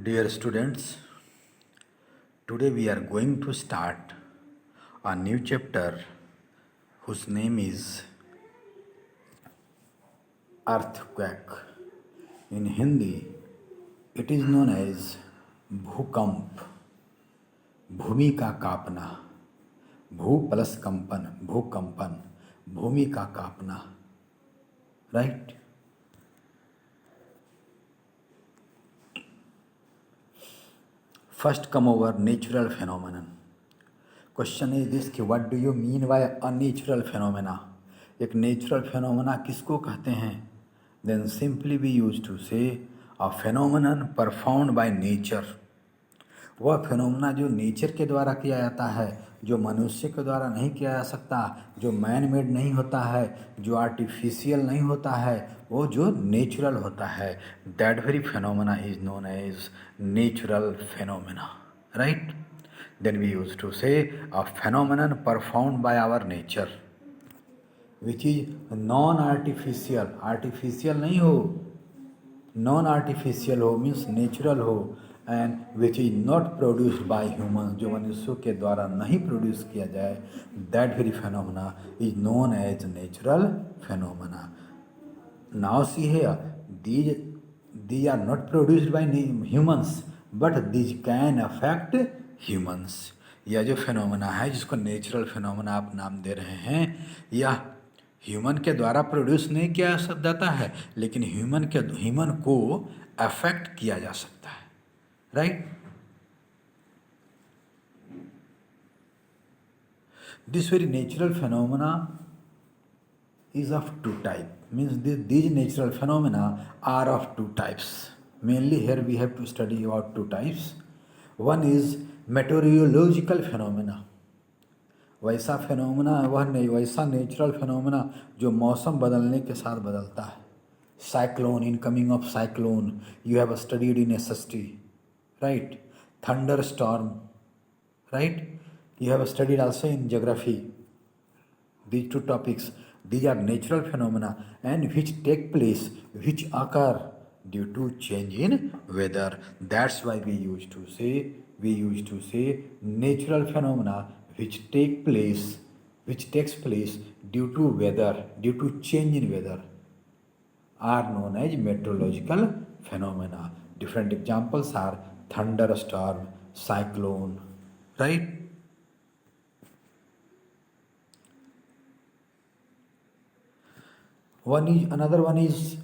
Dear students, today we are going to start a new chapter whose name is Earthquake. In Hindi, it is known as भूकंप, भूमि का कांपना, भू plus कंपन, भूकंपन, भूमि का कांपना, right? First come over natural phenomenon. Question is this कि what do you mean by a natural phenomena? एक natural phenomena किसको कहते हैं? Then simply we used to say a phenomenon performed by nature. वह phenomena जो nature के द्वारा किया जाता है, जो मनुष्य के द्वारा नहीं किया जा सकता, जो मैन मेड नहीं होता है, जो आर्टिफिशियल नहीं होता है, वो जो नेचुरल होता है, that very phenomena is known as natural phenomena, right? Then we use to say a phenomenon performed by our nature which is non artificial, artificial नहीं हो, नॉन आर्टिफिशियल हो, मीन्स नेचुरल हो, and which is not produced by humans, जो मनुष्यों के द्वारा नहीं produce किया जाए, that very phenomena is known as natural phenomena. Now see here, these are not produced by humans, but these can affect humans. यह जो फेनोमेना है जिसको नेचुरल फेनोमेना आप नाम दे रहे हैं, यह ह्यूमन के द्वारा प्रोड्यूस नहीं किया जाता है, लेकिन ह्यूमन को अफेक्ट किया जा सकता है, right? This very natural phenomena is of two type, means these natural phenomena are of two types. Mainly here we have to study about two types. One is meteorological phenomena. वैसा phenomena, वैसा natural phenomena जो मौसम बदलने के साथ बदलता है. Cyclone, incoming of cyclone, you have studied in SST, right? Thunder storm, right? You have studied also in geography. These two topics, these are natural phenomena and which take place, which occur due to change in weather. That's why we used to say natural phenomena which takes place due to weather, due to change in weather, are known as meteorological phenomena. Different examples are thunderstorm, cyclone, right? Another one is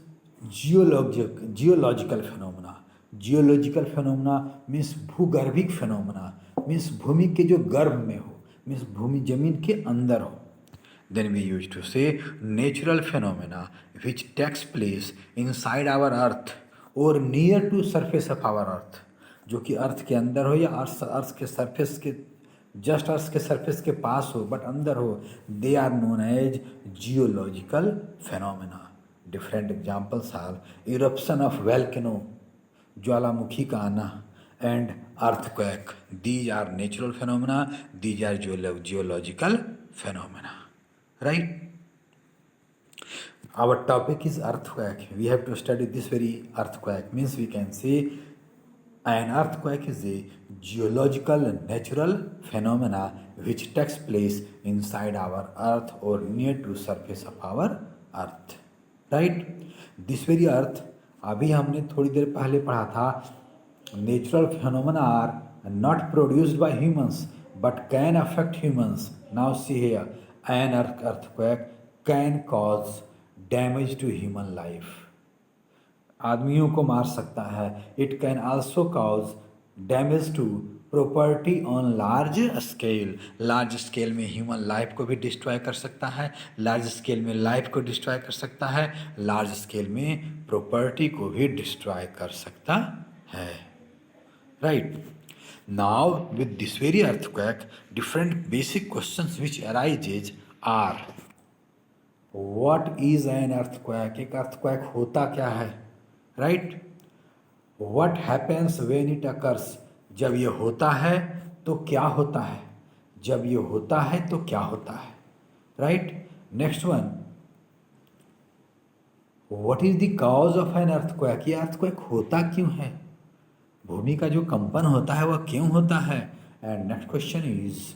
geological phenomena. Geological phenomena means भूगर्भिक phenomena, means भूमि के जो गर्भ में हो, means भूमि जमीन के अंदर हो. Then we used to say natural phenomena which takes place inside our earth or near to surface of our earth, जो कि अर्थ के अंदर हो या अर्थ के सरफेस के जस्ट अर्थ के सरफेस के पास हो बट अंदर हो, they are known as geological phenomena. Different examples are eruption of volcano, ज्वालामुखी का आना, and earthquake. These are natural phenomena, these are geological phenomena, right? Our topic is earthquake. We have to study this very earthquake. Means we can say an earthquake is a geological natural phenomena which takes place inside our earth or near to surface of our earth, right? This very earth, अभी हमने थोड़ी देर पहले पढ़ा था, natural phenomena are not produced by humans but can affect humans. Now see here, an earthquake can cause damage to human life. आदमियों को मार सकता है. It can also cause damage to property on large scale. Large scale में human life को भी destroy कर सकता है, लार्ज स्केल में लाइफ को डिस्ट्रॉय कर सकता है, लार्ज स्केल में प्रॉपर्टी को भी डिस्ट्रॉय कर सकता है, right? Now with this very earthquake, different basic questions which arises are, what is an earthquake? एक अर्थक्वेक होता क्या है, right? What happens when it occurs? जब ये होता है तो क्या होता है, जब ये होता है तो क्या होता है, right? Next one, what is the cause of an earthquake? ये अर्थक्वेक होता क्यों है, भूमि का जो कंपन होता है वह क्यों होता है? And next question is,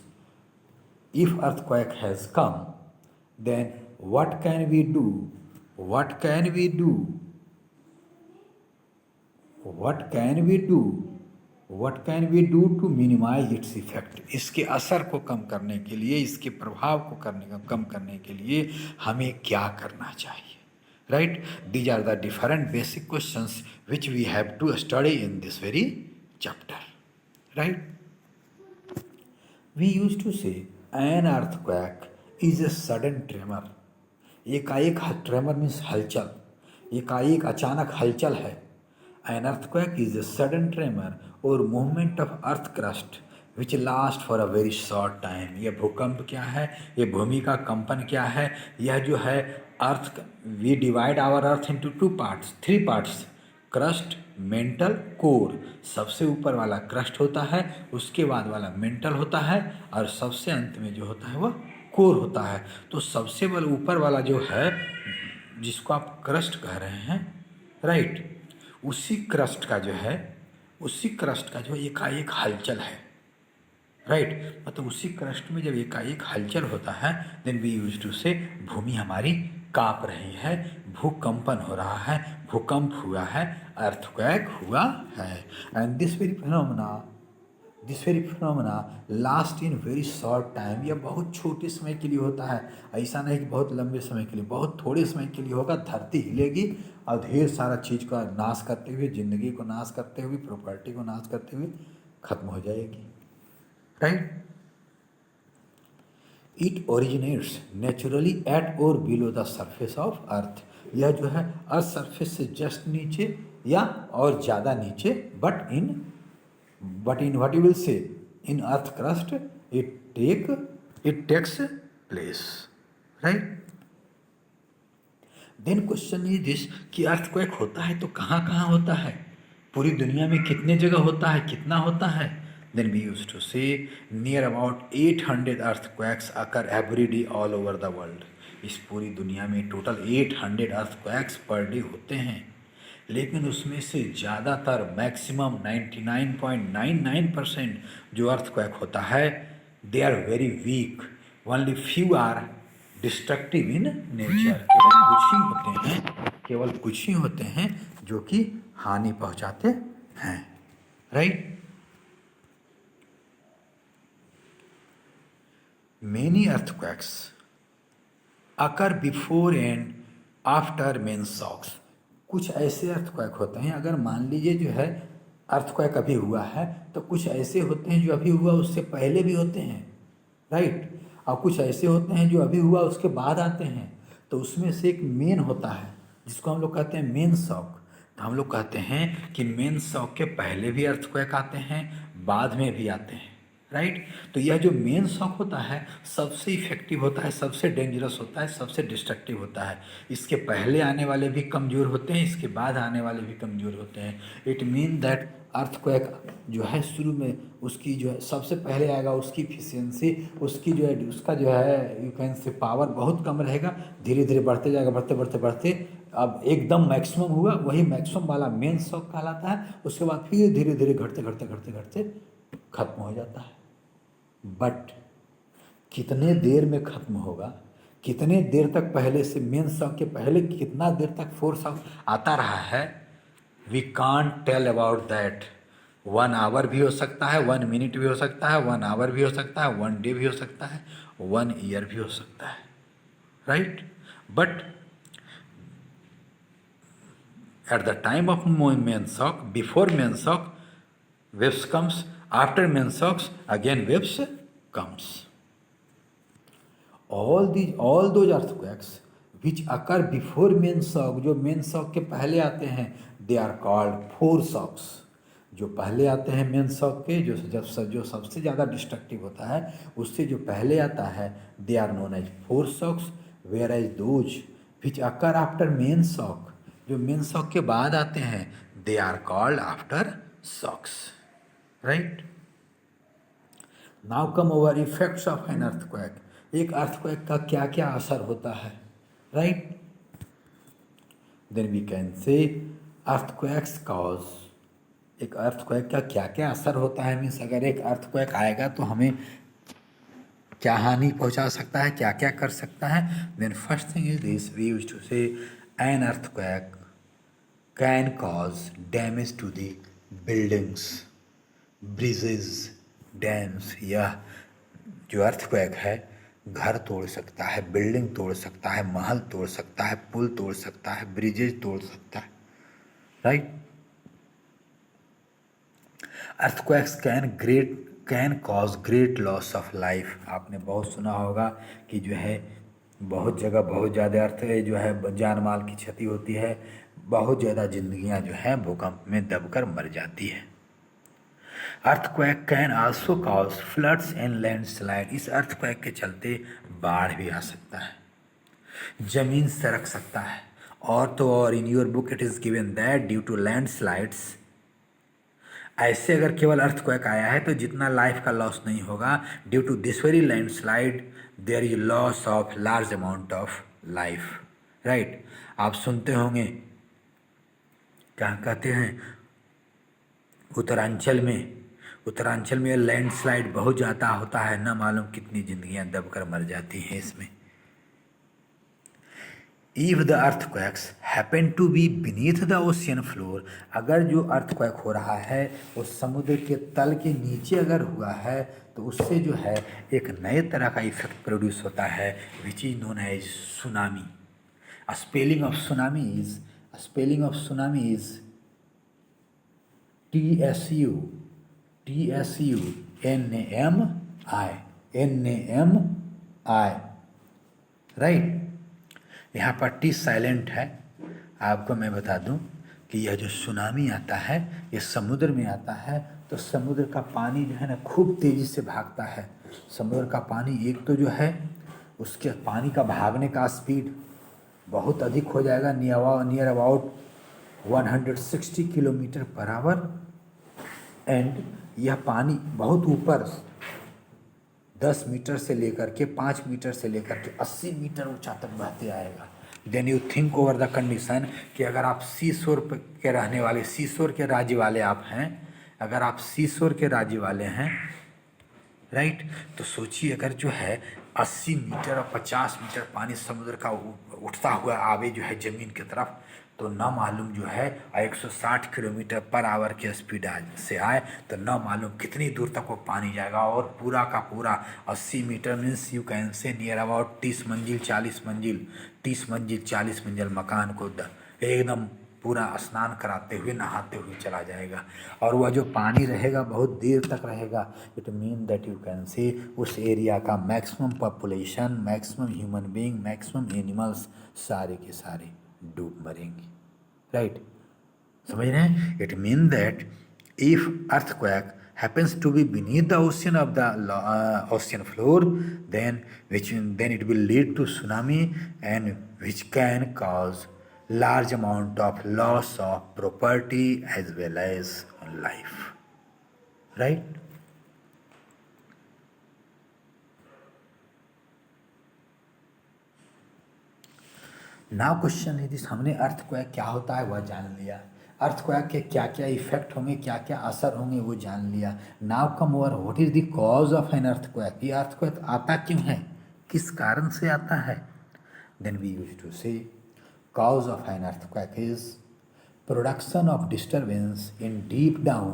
if earthquake has come then what can we do, what can we do, what can we do, what can we do to minimize its effect. इसके असर को कम करने के लिए, इसके प्रभाव को कम करने के लिए हमें क्या करना चाहिए? Right, these are the different basic questions which we have to study in this very chapter. Right, we use to say an earthquake is a sudden tremor. एकाएक ट्रेमर मीन्स हलचल, एकाएक अचानक हलचल है। An earthquake is a sudden tremor और movement of earth crust which last for a very short time. यह भूकंप क्या है? ये भूमि का कंपन क्या है? यह जो है earth, we divide our earth into two parts, three parts, crust, mantle, core. सबसे ऊपर वाला क्रस्ट होता है, उसके बाद वाला मेंटल होता है, और सबसे अंत में जो होता है वह कोर होता है। तो सबसे वाला ऊपर वाला जो है, जिसको आप क्रस्ट कह रहे हैं, राइट, उसी क्रस्ट का जो है, उसी क्रस्ट का जो एकाएक हलचल है, राइट, मतलब उसी क्रस्ट में जब एकाएक हलचल होता है, देन वी यूज टू से भूमि हमारी कांप रही है, भूकंपन हो रहा है, भूकंप हुआ है, अर्थक्वेक हुआ है। And this very phenomena last in very short time. यह बहुत छोटे समय के लिए होता है, ऐसा नहीं कि बहुत लंबे समय के लिए, बहुत थोड़े समय के लिए होगा। धरती हिलेगी और ढेर सारा चीज़ का नाश करते हुए, ज़िंदगी को नाश करते हुए, प्रॉपर्टी को नाश करते हुए खत्म हो जाएगी। Right, it originates naturally at और below the surface of earth. यह जो है अर्थ सरफेस से जस्ट नीचे या और ज़्यादा नीचे, but in what you will say, in earth crust it takes place, right? then question is this कि earthquake होता है तो कहाँ कहाँ होता है, पूरी दुनिया में कितने जगह होता है, कितना होता है? then we used to say near about 800 earthquakes occur every day all over the world। इस पूरी दुनिया में टोटल 800 earthquakes पर डे होते हैं, लेकिन उसमें से ज़्यादातर मैक्सिमम 99.99% जो अर्थक्वेक होता है, they are very weak, only few are destructive in nature. केवल कुछ ही होते हैं जो कि हानि पहुंचाते हैं। Right, many earthquakes occur before and after main shocks. कुछ ऐसे अर्थक्वेक होते हैं, अगर मान लीजिए जो है अर्थक्वेक अभी हुआ है, तो कुछ ऐसे होते हैं जो अभी हुआ उससे पहले भी होते हैं, राइट, और कुछ ऐसे होते हैं जो अभी हुआ उसके बाद आते हैं। तो उसमें से एक मेन होता है जिसको हम लोग कहते हैं मेन शॉक। तो हम लोग कहते हैं कि मेन शॉक के पहले भी अर्थक्वेक आते हैं, बाद में भी आते हैं, राइट। तो यह जो मेन शॉक होता है सबसे इफेक्टिव होता है, सबसे डेंजरस होता है, सबसे डिस्ट्रक्टिव होता है। इसके पहले आने वाले भी कमज़ोर होते हैं, इसके बाद आने वाले भी कमज़ोर होते हैं। इट मीन दैट अर्थक्वेक जो है शुरू में उसकी जो है सबसे पहले आएगा, उसकी इफिशियंसी, उसकी जो है उसका जो है यू कैन से पावर बहुत कम रहेगा, धीरे धीरे बढ़ते जाएगा, बढ़ते बढ़ते बढ़ते अब एकदम मैक्सिमम हुआ, वही मैक्सिमम वाला मेन शॉक कहलाता है। उसके बाद फिर धीरे धीरे घटते घटते घटते घटते खत्म हो जाता है। बट कितने देर में खत्म होगा, कितने देर तक पहले से मेन शॉक के पहले कितना देर तक फोर्स आता रहा है, we can't tell about that. 1 hour भी हो सकता है, 1 मिनट भी हो सकता है, 1 आवर भी हो सकता है, 1 डे भी हो सकता है, 1 ईयर भी हो सकता है, right. But at the time of main shock, before main shock waves comes, after main shocks again waves comes। all those earthquakes which occur before main shock, जो main shock के पहले आते हैं, they are called foreshocks। जो पहले आते हैं main shock के, जो सबसे ज़्यादा डिस्ट्रक्टिव होता है, उससे जो पहले आता है, they are known as foreshocks, whereas those which occur after main shock, जो मेन शॉक के बाद आते हैं, they are called after shocks, right. Now come over effects of an earthquake. एक अर्थक्वेक का क्या क्या असर होता है, right. Then we can say earthquakes cause एक अर्थक्वेक का क्या क्या असर होता है, मीन्स अगर एक अर्थक्वेक आएगा तो हमें क्या हानि पहुंचा सकता है, क्या क्या कर सकता है। Then first thing is this, we used to say an earthquake can cause damage to the buildings, bridges, dams. यह जो अर्थक्वेक है घर तोड़ सकता है, बिल्डिंग तोड़ सकता है, महल तोड़ सकता है, पुल तोड़ सकता है, ब्रिजेज तोड़ सकता है, right. Earthquakes can cause great loss of life. आपने बहुत सुना होगा कि जो है बहुत जगह बहुत ज़्यादा अर्थ जो है जान माल की क्षति होती है, बहुत ज़्यादा जिंदगियां जो है भूकंप में दबकर मर जाती है। Earthquake can also cause floods and landslide. इस अर्थक्वेक के चलते बाढ़ भी आ सकता है, जमीन सरक सकता है। और तो और in your book it is given that due to landslides, ऐसे अगर केवल अर्थक्वेक आया है तो जितना लाइफ का लॉस नहीं होगा, due to this very landslide there is loss of large amount of life, right. आप सुनते होंगे क्या कहते हैं, उत्तरांचल में लैंडस्लाइड बहुत ज़्यादा होता है, न मालूम कितनी जिंदगियां दबकर मर जाती हैं इसमें। If the earthquakes happen to be beneath the ocean floor, अगर जो अर्थक्वेक हो रहा है वो समुद्र के तल के नीचे अगर हुआ है तो उससे जो है एक नए तरह का इफेक्ट प्रोड्यूस होता है, which is known as tsunami. Spelling of tsunami is TSUNAMI, right. यहाँ पर टी साइलेंट है। आपको मैं बता दूं कि यह जो सुनामी आता है ये समुद्र में आता है तो समुद्र का पानी जो है ना खूब तेज़ी से भागता है। समुद्र का पानी एक तो जो है उसके पानी का भागने का स्पीड बहुत अधिक हो जाएगा, near about 160 kilometre per hour, and यह पानी बहुत ऊपर 10 मीटर से लेकर के 5 मीटर से लेकर के 80 मीटर ऊंचा तक बहते आएगा। Then you think over the condition कि अगर आप सीशोर के रहने वाले, सीशोर के राज्य वाले आप हैं, अगर आप सीशोर के राज्य वाले हैं, राइट, तो सोचिए अगर जो है 80 मीटर और 50 मीटर पानी समुद्र का उठता हुआ आवे जो है ज़मीन की तरफ, तो न मालूम जो है 160 किलोमीटर पर आवर की स्पीड से आए तो न मालूम कितनी दूर तक वो पानी जाएगा। और पूरा का पूरा 80 metre means you can say near about 30 मंजिल 40 मंजिल मकान को एकदम पूरा स्नान कराते हुए नहाते हुए चला जाएगा। और वह जो पानी रहेगा बहुत देर तक रहेगा। It mean that you can से उस एरिया का maximum population, maximum human being, maximum animals सारे के सारे डूब मरेंगे, राइट। समझ रहे हैं? It mean that if earthquake happens to be beneath the ocean of the ocean floor, then it will lead to tsunami and which can cause large amount of loss of property as well as life, right? Now question है this, हमने earthquake क्या होता है वह जान लिया, earthquake के क्या क्या इफेक्ट होंगे, क्या क्या असर होंगे वो जान लिया। Now come over what is the cause of an earthquake, ये अर्थक्वेक आता क्यों है, किस कारण से आता है। देन वी यूज टू से cause of an earthquake is production of disturbance in deep down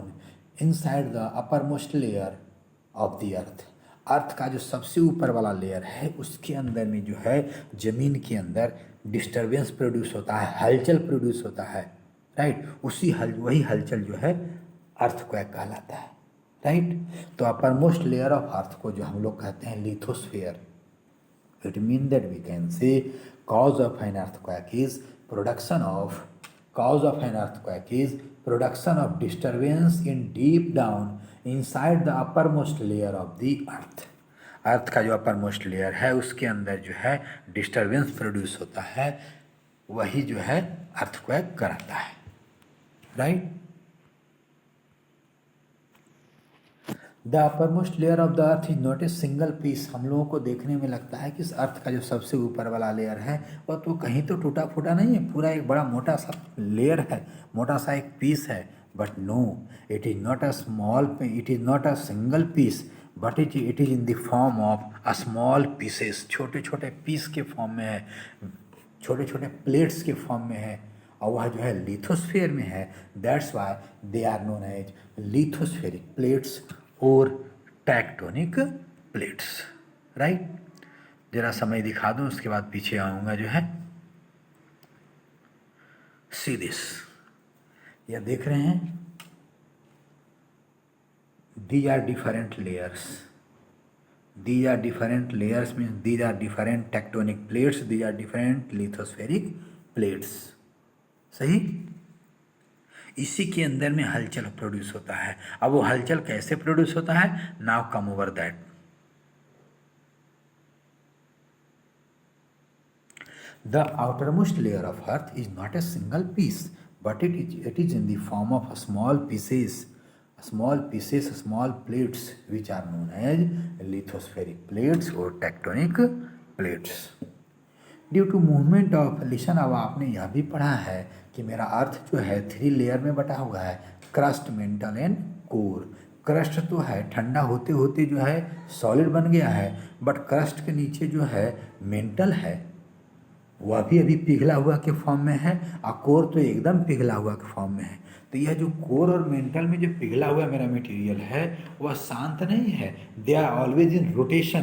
inside the uppermost layer of the earth। अर्थ का जो सबसे ऊपर वाला लेयर है उसके अंदर में जो है जमीन के अंदर डिस्टर्बेंस प्रोड्यूस होता है, हलचल प्रोड्यूस होता है, राइट। वही हलचल जो है अर्थक्वेक कहलाता है, राइट। तो अपरमोस्ट लेयर ऑफ अर्थ को जो हम लोग कहते हैं lithosphere. It means that we can say cause of an earthquake is production of disturbance in deep down inside the uppermost layer of the earth। अर्थ का जो अपरमोस्ट लेयर है उसके अंदर जो है डिस्टर्बेंस प्रोड्यूस होता है, वही जो है अर्थक्वेक कराता है, right. The uppermost layer of the earth is not a single piece. हम लोगों को देखने में लगता है कि इस अर्थ का जो सबसे ऊपर वाला लेयर है वह तो कहीं तो टूटा फूटा नहीं है, पूरा एक बड़ा मोटा सा लेयर है, मोटा सा एक पीस है। But no, it is not a small, it is not a single piece, but it is in the form of a small pieces, छोटे छोटे पीस के फॉर्म में है, छोटे छोटे प्लेट्स के फॉर्म में है, और वह जो है लिथोस्फीयर में है. That's why they are known as lithospheric plates और टेक्टोनिक प्लेट्स. राइट. जरा समय दिखा दूं, उसके बाद पीछे आऊँगा जो है. सी दिस, यह देख रहे हैं, these are different layers. These are different layers means these are different tectonic plates, these are different lithospheric plates. सही. इसी के अंदर में हलचल प्रोड्यूस होता है. अब वो हलचल कैसे प्रोड्यूस होता है? Now come over that. The outermost layer of earth is not a single piece, but it is in the form of small pieces, small plates, which are known as lithospheric plates or tectonic plates. Due to movement of, listen, अब आपने यह भी पढ़ा है कि मेरा अर्थ जो है 3 लेयर में बटा हुआ है, crust, mental and core. Crust तो है ठंडा होते होते जो है सॉलिड बन गया है, बट क्रस्ट के नीचे जो है मेंटल है, वह भी अभी पिघला हुआ के फॉर्म में है, और कोर तो एकदम पिघला हुआ के फॉर्म में है. तो यह जो कोर और मेंटल में जो पिघला हुआ मेरा मटेरियल है वह शांत नहीं है. They are always in rotation,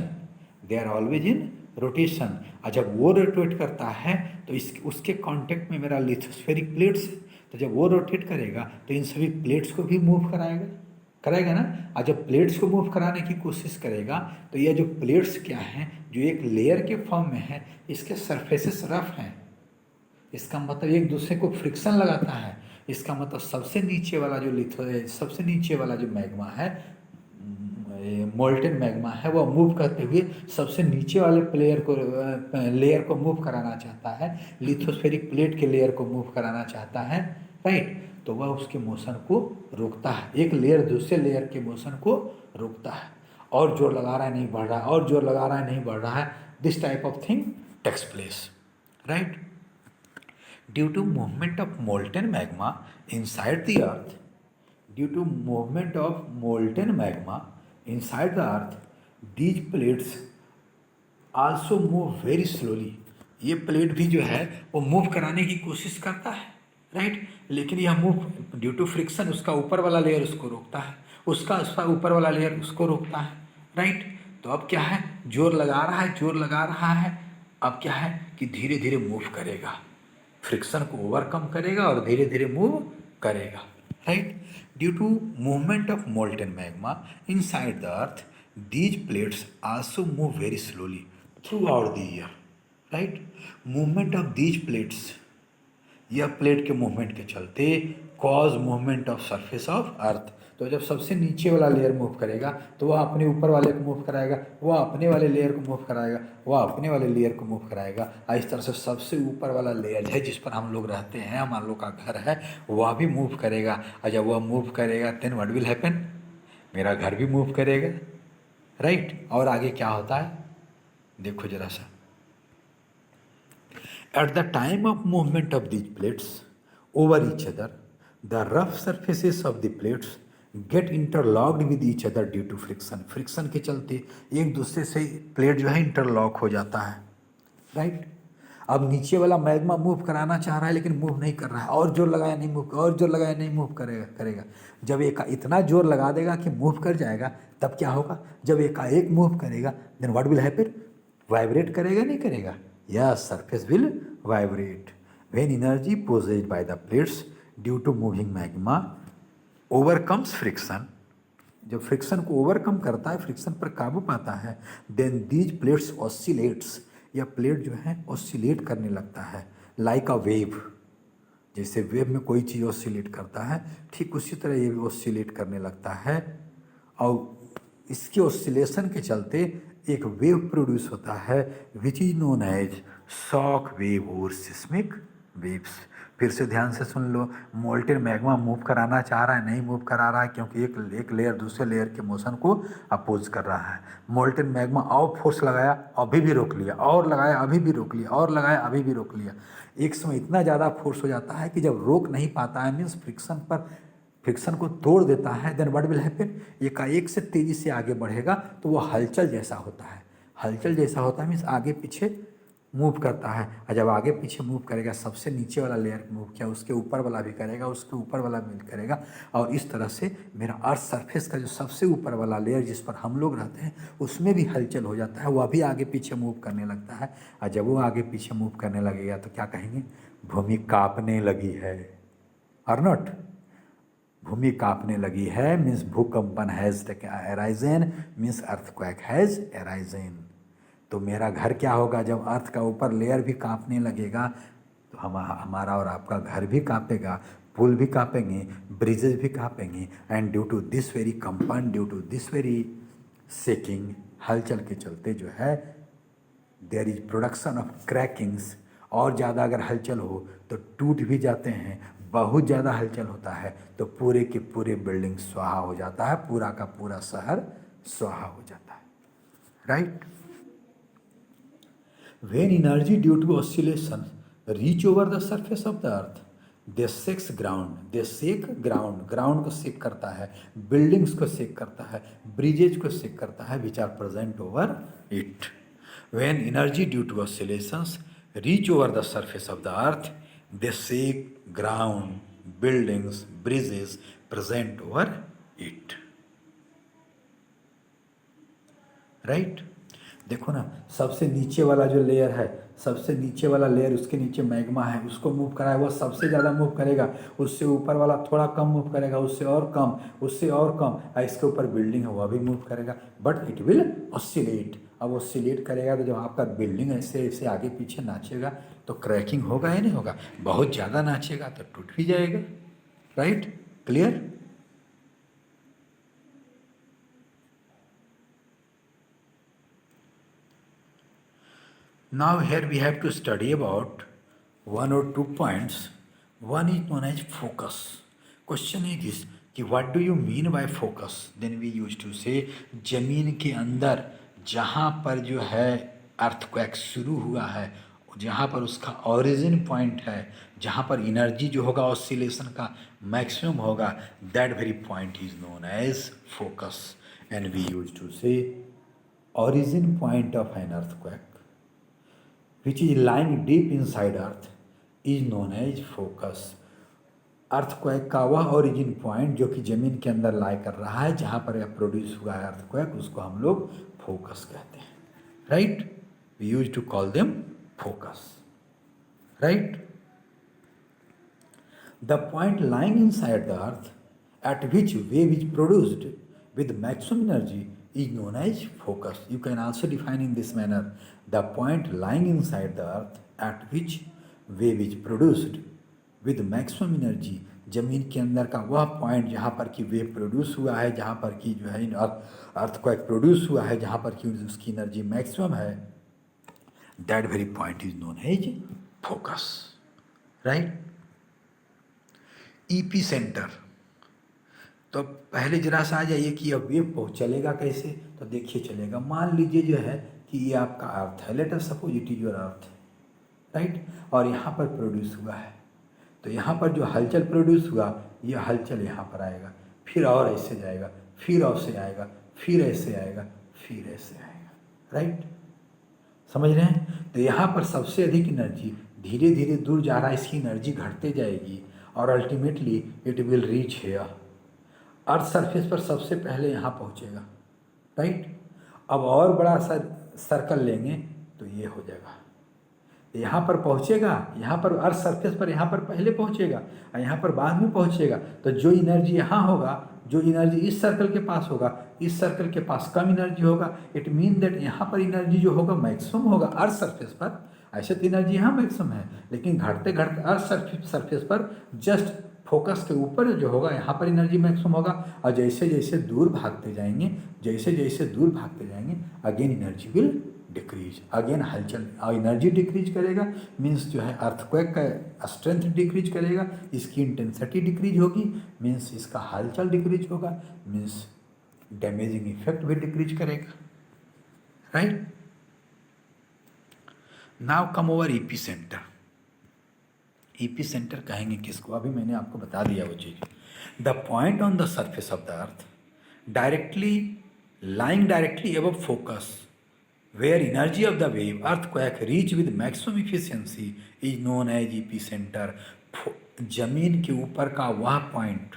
they are always in rotation. और जब वो रोटेट करता है तो उसके कांटेक्ट में मेरा लिथोस्फेरिक प्लेट्स, तो जब वो रोटेट करेगा तो इन सभी प्लेट्स को भी मूव कराएगा ना. और जब प्लेट्स को मूव कराने की कोशिश करेगा तो यह जो प्लेट्स क्या हैं, जो एक लेयर के फॉर्म में है, इसके सरफेसेस रफ हैं. इसका मतलब एक दूसरे को फ्रिक्शन लगाता है. इसका मतलब सबसे नीचे वाला जो मैग्मा है, मोल्टेन मैग्मा है, वह मूव करते हुए सबसे नीचे वाले लेयर को मूव कराना चाहता है, लिथोस्फेरिक प्लेट के लेयर को मूव कराना चाहता है. राइट. तो वह उसके मोशन को रोकता है, एक लेयर दूसरे लेयर के मोशन को रोकता है. और जोर लगा रहा है नहीं बढ़ रहा है, और जोर लगा रहा है नहीं बढ़ रहा है. This type of thing takes place. Right. Due to movement of molten magma inside the earth, due to movement of molten magma inside the earth, these plates also move very slowly. ये plate भी जो है वो move कराने की कोशिश करता है. राइट. लेकिन यह मूव ड्यू टू फ्रिक्शन, उसका ऊपर वाला लेयर उसको रोकता है, उसका ऊपर वाला लेयर उसको रोकता है. राइट. तो अब क्या है, जोर लगा रहा है. अब क्या है कि धीरे धीरे मूव करेगा, फ्रिक्शन को ओवरकम करेगा और धीरे धीरे मूव करेगा. Right. Due to movement of molten magma inside the earth, these plates also move very slowly throughout the year. Right. Movement of these plates, यह प्लेट के मूवमेंट के चलते cause movement of surface of earth. तो जब सबसे नीचे वाला layer move करेगा तो वह अपने ऊपर वाले को मूव कराएगा, वह अपने वाले लेयर को मूव कराएगा, वह अपने वाले लेयर को मूव कराएगा. इस तरह से सबसे ऊपर वाला लेयर है जिस पर हम लोग रहते हैं, हमारे लोग का घर है, वह भी मूव करेगा. और जब वह मूव करेगा देन व्हाट विल हैपन, मेरा घर भी मूव करेगा. राइट. और आगे क्या होता है देखो जरा सा. At the time of movement of these plates over each other, the rough surfaces of the plates get interlocked with each other due to friction. Friction के चलते एक दूसरे से प्लेट जो है इंटरलॉक हो जाता है. राइट. अब नीचे वाला मैग्मा मूव कराना चाह रहा है लेकिन मूव नहीं कर रहा है, और जोर लगाया नहीं मूव करेगा. जब एक इतना जोर लगा देगा कि मूव कर जाएगा, तब क्या होगा, जब एकाएक मूव करेगा then what will happen, vibrate करेगा नहीं करेगा. Yes, surface will vibrate when energy possessed by the plates due to moving magma overcomes friction. जब फ्रिक्शन को ओवरकम करता है, फ्रिक्शन पर काबू पाता है, देन दीज प्लेट्स ऑसिलेट्स, यह प्लेट जो है ऑसिलेट करने लगता है लाइक अ वेव. जैसे वेव में कोई चीज़ ऑसिलेट करता है, ठीक उसी तरह ये भी ऑसिलेट करने लगता है. और इसके ऑसिलेशन के चलते एक वेव प्रोड्यूस होता है which is known as shock wave और सिस्मिक वेव्स. फिर से ध्यान से सुन लो. मोल्टेन मैग्मा मूव कराना चाह रहा है, नहीं मूव करा रहा है क्योंकि एक लेयर दूसरे लेयर के मोशन को अपोज कर रहा है. मोल्टेन मैग्मा और फोर्स लगाया, अभी भी रोक लिया, और लगाया अभी भी रोक लिया, और लगाया अभी भी रोक लिया. एक समय इतना ज़्यादा फोर्स हो जाता है कि जब रोक नहीं पाता है, मीन्स फ्रिक्शन पर फ्रिक्शन को तोड़ देता है, देन व्हाट विल हैपन, एकाएक से तेज़ी से आगे बढ़ेगा तो वो हलचल जैसा होता है। हलचल जैसा होता है मीन्स आगे पीछे मूव करता है, और जब आगे पीछे मूव करेगा सबसे नीचे वाला लेयर मूव किया, उसके ऊपर वाला भी करेगा, उसके ऊपर वाला भी करेगा, और इस तरह से मेरा अर्थ सरफेस का जो सबसे ऊपर वाला लेयर जिस पर हम लोग रहते हैं उसमें भी हलचल हो जाता है, वह भी आगे पीछे मूव करने लगता है। और जब वो आगे पीछे मूव करने लगेगा तो क्या कहेंगे, भूमि कांपने लगी है, और नॉट, भूमि कांपने लगी है मीन्स भूकंपन has arisen, means earthquake has arisen. तो मेरा घर क्या होगा, जब अर्थ का ऊपर लेयर भी कांपने लगेगा तो हमारा और आपका घर भी कांपेगा, पुल भी कांपेंगे, ब्रिजेस भी कांपेंगे, and due to this very कंपन, due to this very shaking, हलचल के चलते जो है there is production of crackings, और ज़्यादा अगर हलचल हो तो टूट भी जाते हैं, बहुत ज़्यादा हलचल होता है तो पूरे के पूरे बिल्डिंग स्वाहा हो जाता है, पूरा का पूरा शहर स्वाहा हो जाता है, right. When energy due to oscillation reach over the surface of the earth, they shakes ground, they shake ground, ground को shake करता है, buildings को shake करता है, bridges को shake करता है, which are present over it. When energy due to oscillations reach over the surface of the earth, they shake ground, buildings, bridges present over it. Right? देखो ना, सबसे नीचे वाला जो लेयर है, सबसे नीचे वाला लेयर, उसके नीचे मैग्मा है, उसको मूव कराए वो सबसे ज़्यादा मूव करेगा, उससे ऊपर वाला थोड़ा कम मूव करेगा, उससे और कम, उससे और कम, इसके ऊपर बिल्डिंग है वह भी मूव करेगा, बट इट विल ऑसिलेट। अब ऑसिलेट करेगा तो जब आपका बिल्डिंग ऐसे ऐसे आगे पीछे नाचेगा तो क्रैकिंग होगा या नहीं होगा, बहुत ज़्यादा नाचेगा तो टूट भी जाएगा, right, clear. Now here we have to study about one or two points. One is known as focus. Question is this कि what do you mean by focus? Then we used to say जमीन के अंदर जहाँ पर जो है earthquake शुरू हुआ है, जहाँ पर उसका ओरिजिन पॉइंट है, जहाँ पर एनर्जी जो होगा ऑसिलेशन का मैक्सिमम होगा, that very point is known as focus. And we use to say origin point of an earthquake which is lying deep inside earth is known as focus. Earthquake का वह origin point जो कि ज़मीन के अंदर लाई कर रहा है, जहाँ पर यह प्रोड्यूस हुआ है अर्थक्वेक, उसको हम लोग फोकस कहते हैं, right. We use to call them focus, right. The point lying inside the earth at which wave is produced with maximum energy is known as focus. You can also define in this manner: the point lying inside the earth at which wave is produced with maximum energy, जमीन के अंदर का वह point जहाँ पर कि wave produce हुआ है, जहाँ पर कि जो है अर्थक्वेक प्रोड्यूस हुआ है, जहाँ पर कि उसकी एनर्जी मैक्सिमम है, that very point is known as focus, right. Epicentre, तो पहले जरा सा आ जाइए कि अब वेव चलेगा कैसे, तो देखिए चलेगा। मान लीजिए जो है कि ये आपका अर्थ है, let us suppose it is your earth, right, और यहाँ पर प्रोड्यूस हुआ है, तो यहाँ पर जो हलचल प्रोड्यूस हुआ, ये हलचल यहाँ पर आएगा, फिर और ऐसे जाएगा, फिर ऐसे आएगा, फिर ऐसे आएगा, फिर ऐसे आएगा, राइट, समझ रहे हैं। तो यहाँ पर सबसे अधिक एनर्जी धीरे धीरे दूर जा रहा है, इसकी एनर्जी घटते जाएगी और ultimately it will reach here, earth surface पर सबसे पहले यहाँ पहुँचेगा, राइट। अब और बड़ा सा सर्कल लेंगे तो ये हो जाएगा, यहाँ पर पहुँचेगा, यहाँ पर अर्थ सरफेस पर यहाँ पर पहले पहुँचेगा और यहाँ पर बाद में पहुँचेगा। तो जो एनर्जी यहाँ होगा, जो एनर्जी इस सर्कल के पास होगा, इस सर्कल के पास कम एनर्जी होगा, इट मीन दैट यहाँ पर एनर्जी जो होगा मैक्सिमम होगा अर्थ सरफेस पर। ऐसे तो एनर्जी यहाँ मैक्सिमम है, लेकिन घटते घटते अर्थ सरफेस पर जस्ट फोकस के ऊपर जो होगा यहाँ पर एनर्जी मैक्सिमम होगा, और जैसे जैसे दूर भागते जाएंगे, जैसे जैसे दूर भागते जाएंगे, again energy will decrease, again हलचल और एनर्जी डिक्रीज करेगा, मीन्स जो है अर्थक्वेक का स्ट्रेंथ डिक्रीज करेगा, इसकी इंटेंसिटी डिक्रीज होगी, मीन्स इसका हलचल डिक्रीज होगा, मीन्स डैमेजिंग इफेक्ट भी डिक्रीज करेगा, right. Now come over EP centre. EP centre कहेंगे किसको, अभी मैंने आपको बता दिया वो चीज़। The point on the surface of the earth lying directly above focus where energy of the wave earthquake reach with maximum efficiency is known as epicenter. जमीन के ऊपर का वह पॉइंट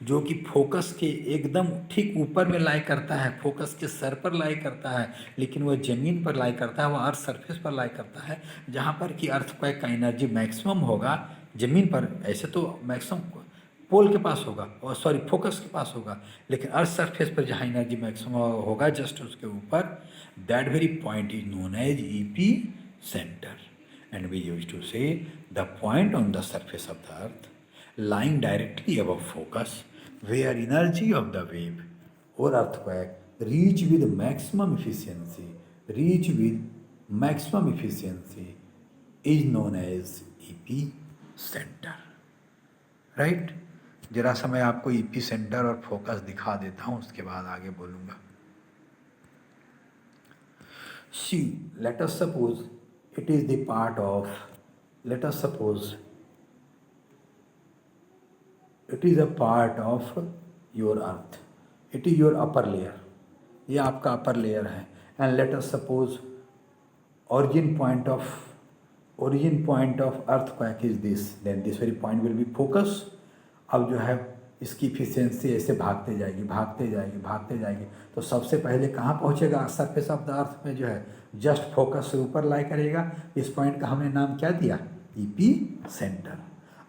जो कि फोकस के एकदम ठीक ऊपर में लाई करता है, फोकस के सर पर लाई करता है, लेकिन वह ज़मीन पर लाई करता है, वह अर्थ सरफेस पर लाई करता है, जहाँ पर कि अर्थक्वेक का एनर्जी मैक्सिमम होगा ज़मीन पर। ऐसे तो मैक्सिमम पोल के पास होगा, और सॉरी फोकस के पास होगा, लेकिन अर्थ सरफेस पर जहाँ एनर्जी मैक्सिमम होगा जस्ट उसके ऊपर, that very point is known as epicentre. And we use to say the point on the surface of the earth lying directly above focus where energy of the wave or earthquake reach with maximum efficiency is known as epicenter. Right? जरा सा मैं आपको epicenter और focus दिखा देता हूँ, उसके बाद आगे बोलूँगा। See, let us suppose it is the part of, let us suppose it is a part of your earth, it is your upper layer, ये आपका upper layer है, and let us suppose origin point of earthquake is this, then this very point will be focus। अब जो है इसकी efficiency ऐसे भागते जाएगी, तो सबसे पहले कहाँ पहुँचेगा? सरफेस ऑफ द अर्थ में जो है जस्ट फोकस से ऊपर लाई करेगा। इस पॉइंट का हमने नाम क्या दिया? EP centre.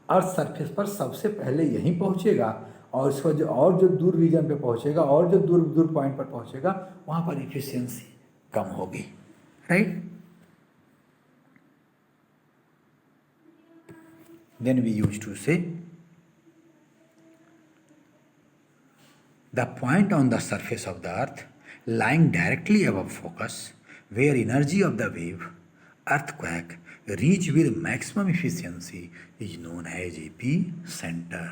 अर्थ सरफेस पर सबसे पहले यहीं पहुँचेगा, और इसको जो दूर रीजन पे पहुँचेगा और जो दूर पॉइंट पर पहुँचेगा वहाँ पर इफिशियंसी कम होगी। Right? Then we use to say the point on the surface of the earth lying directly above focus where energy of the wave earthquake reach with maximum efficiency is known as epicenter।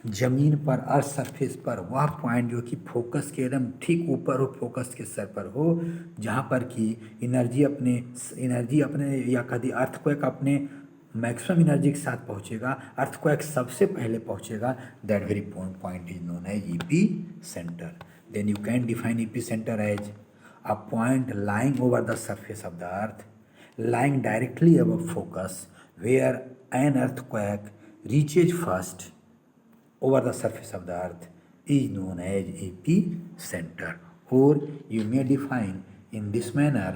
जमीन पर earth surface पर वह point जो कि focus के एकदम ठीक ऊपर हो, फोकस के सर पर हो, जहाँ पर कि एनर्जी अपने या कभी अर्थक्वेक अपने मैक्सिमम एनर्जी के साथ पहुँचेगा, अर्थक्वेक सबसे पहले पहुँचेगा, that very point is known as epicentre. Then you can define epicentre as a point lying over the surface of the earth, lying directly above focus where an earthquake reaches first over the surface of the earth is known as epicenter। Or you may define in this manner: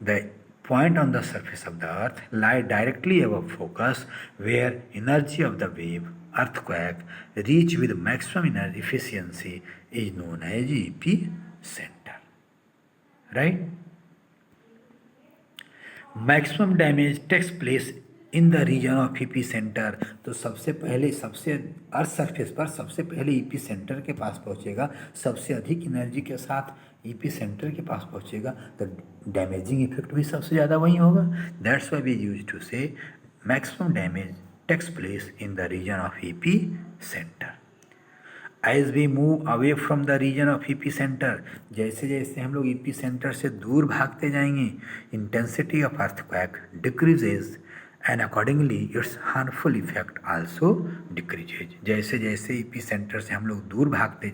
the point on the surface of the earth lie directly above focus where energy of the wave earthquake reach with maximum energy efficiency is known as epicenter। Right? Maximum damage takes place in the region of epicentre. तो सबसे earth surface पर सबसे पहले EP centre के पास पहुंचेगा, सबसे अधिक energy के साथ ईपी सेंटर के पास पहुंचेगा, तो डैमेजिंग इफेक्ट भी सबसे ज़्यादा वहीं होगा। That's why we use to say maximum damage takes place in the region of epicentre. As we move away from the region of epicenter, जैसे जैसे हम लोग epicenter से दूर भागते जाएंगे, intensity of earthquake decreases and accordingly its harmful effect also decreases। जैसे जैसे epicenter से हम लोग दूर भागते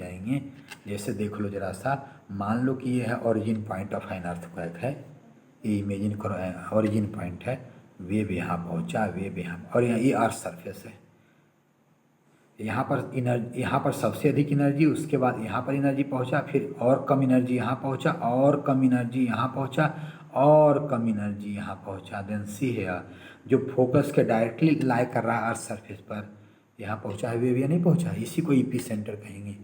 जाएंगे, जैसे देख लो जरा सा, मान लो कि ये है origin point of an earthquake है, ये इमेजिन करो ओरिजिन पॉइंट है, वेव यहाँ पहुँचा, वेव यहाँ, और ये अर्थ सरफेस है। यहाँ पर सबसे अधिक एनर्जी, उसके बाद यहाँ पर एनर्जी पहुँचा, फिर और कम एनर्जी यहाँ पहुँचा, और कम एनर्जी यहाँ पहुँचा, और कम एनर्जी यहाँ पहुँचा। देन सी है जो फोकस के डायरेक्टली लाई कर रहा है अर्थ सरफेस पर, यहाँ पहुँचा है वेव या नहीं पहुँचा, इसी को ईपी सेंटर कहेंगे।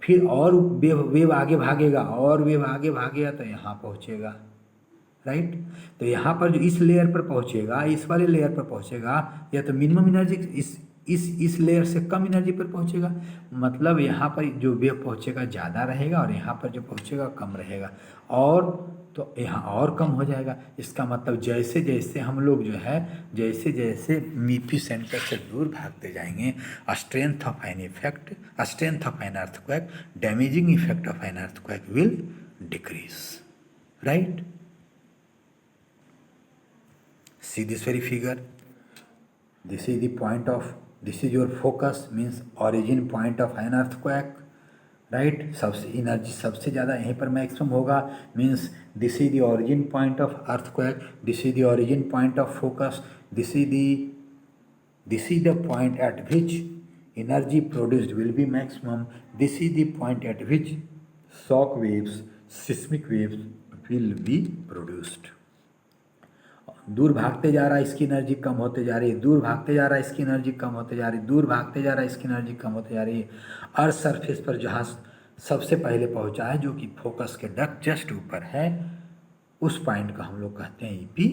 फिर और वेव आगे भागेगा, और वेव आगे भागेगा तो यहाँ पहुँचेगा। राइट? तो यहाँ पर जो इस लेयर पर पहुँचेगा, इस वाले लेयर पर पहुँचेगा, या तो मिनिमम एनर्जी इस लेयर से कम एनर्जी पर पहुँचेगा, मतलब यहाँ पर जो वेव पहुँचेगा ज़्यादा रहेगा, और यहाँ पर जो पहुँचेगा कम रहेगा, और तो यहाँ और कम हो जाएगा। इसका मतलब जैसे जैसे हम लोग जो है जैसे जैसे ईपी सेंटर से दूर भागते जाएंगे, strength of an earthquake, damaging effect of an earthquake will decrease. Right? See this very figure. This is the point of, this is your focus, means origin point of an earthquake, right. सबसे energy सबसे ज़्यादा यहीं पर maximum होगा, means this is the origin point of earthquake, this is the origin point of focus, this is the point eight which energy produced will be maximum, this is the point eight which shock waves, seismic waves will be produced. दूर भागते जा रहा है इसकी energy कम होते जा रही है, दूर भागते जा रहा है इसकी एनर्जी कम होते जा रही है, दूर भागते जा रहा है इसकी एनर्जी कम होते जा रही है। अर्थ सरफेस पर जहाँ सबसे पहले पहुँचा है, जो कि फोकस के जस्ट ऊपर है, उस पॉइंट का हम लोग कहते हैं ईपी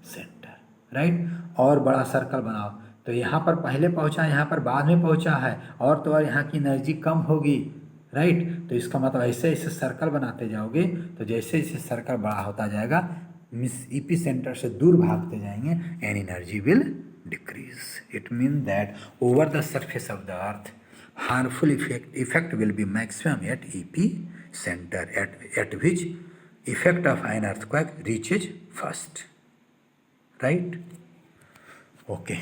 सेंटर, राइट। और बड़ा सर्कल बनाओ, तो यहाँ पर पहले पहुँचा, यहाँ पर बाद में पहुँचा है, और तो और यहाँ की एनर्जी कम होगी, राइट। तो इसका मतलब ऐसे ऐसे सर्कल बनाते जाओगे, तो जैसे जैसे सर्कल बड़ा होता जाएगा, मीन्स ईपी सेंटर से दूर भागते जाएंगे, and energy will decrease. It mean that over the surface of the earth harmful effect will be maximum at EP center, at which effect of an earthquake reaches first, right? Okay.